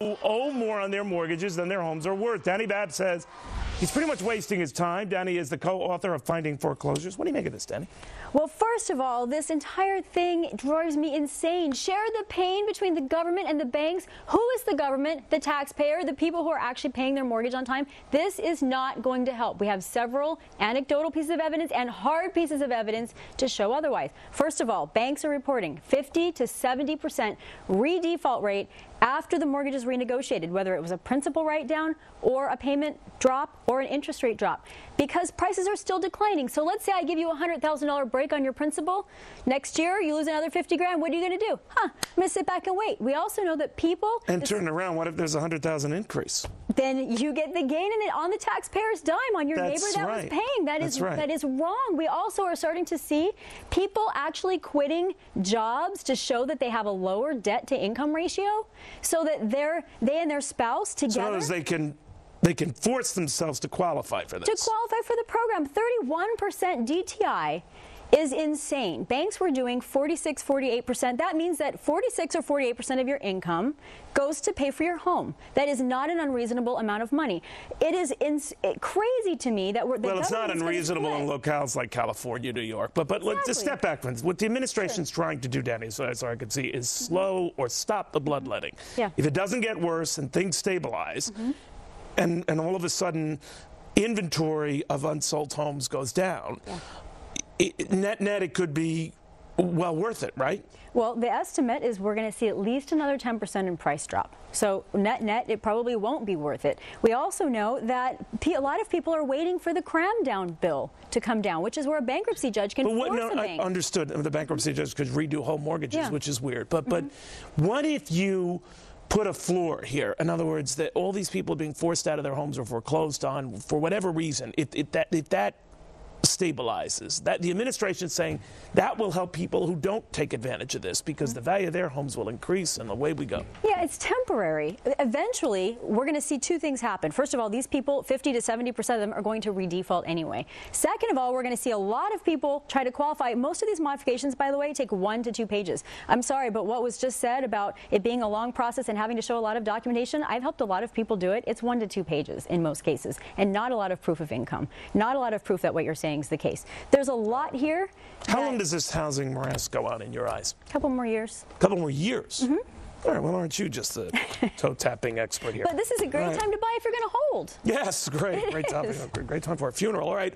who owe more on their mortgages than their homes are worth. Dani Babb says he's pretty much wasting his time. Dani is the co-author of Finding Foreclosures. What do you make of this, Dani? Well, first of all, this entire thing drives me insane. Share the pain between the government and the banks. Who is the government? The taxpayer, the people who are actually paying their mortgage on time. This is not going to help. We have several anecdotal pieces of evidence and hard pieces of evidence to show otherwise. First of all, banks are reporting 50 to 70% re-default rate after the mortgage is renegotiated, whether it was a principal write-down or a payment drop or an interest rate drop, because prices are still declining. So let's say I give you a $100,000 break on your principal. Next year, you lose another 50 grand. What are you going to do? I'm going to sit back and wait. We also know that people... And turn around, what if there's a $100,000 increase? Then you get the gain in it on the taxpayer's dime, on your neighbor that was paying. That is wrong. We also are starting to see people actually quitting jobs to show that they have a lower debt-to-income ratio, so that they and their spouse together... So they can force themselves to qualify for this. To qualify for the program. 31% DTI is insane. Banks were doing 46, 48%. That means that 46 or 48% of your income goes to pay for your home. That is not an unreasonable amount of money. It is crazy to me that well, it's not unreasonable in locales like California, New York. But let's just step back. What the administration's trying to do, Dani, so I can see, is slow or stop the bloodletting. Yeah. If it doesn't get worse and things stabilize, and all of a sudden inventory of unsold homes goes down, net it could be well worth it, right? Well, the estimate is we're going to see at least another 10% in price drop. So net, it probably won't be worth it. We also know that a lot of people are waiting for the cram-down bill to come down, which is where a bankruptcy judge can force a bank. I understood. The bankruptcy judge could redo whole mortgages, which is weird. But what if you put a floor here? In other words, that all these people are being forced out of their homes or foreclosed on for whatever reason, if that stabilizes, that the administration is saying that will help people who don't take advantage of this, because the value of their homes will increase, and away we go. Yeah, it's temporary. Eventually, we're going to see two things happen. First of all, these people, 50 to 70% of them, are going to redefault anyway. Second of all, we're going to see a lot of people try to qualify. Most of these modifications, by the way, take 1 to 2 pages. I'm sorry, but what was just said about it being a long process and having to show a lot of documentation, I've helped a lot of people do it. It's 1 to 2 pages in most cases, and not a lot of proof of income. Not a lot of proof that what you're saying is the case. There's a lot here. How long does this housing morass go on in your eyes? A couple more years. A couple more years? All right, well, aren't you just the toe-tapping expert here? But this is a great time to buy if you're going to hold. Yes, great topic. Great time for a funeral. All right,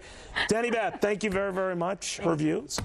Dani Babb, thank you very, very much. Her views.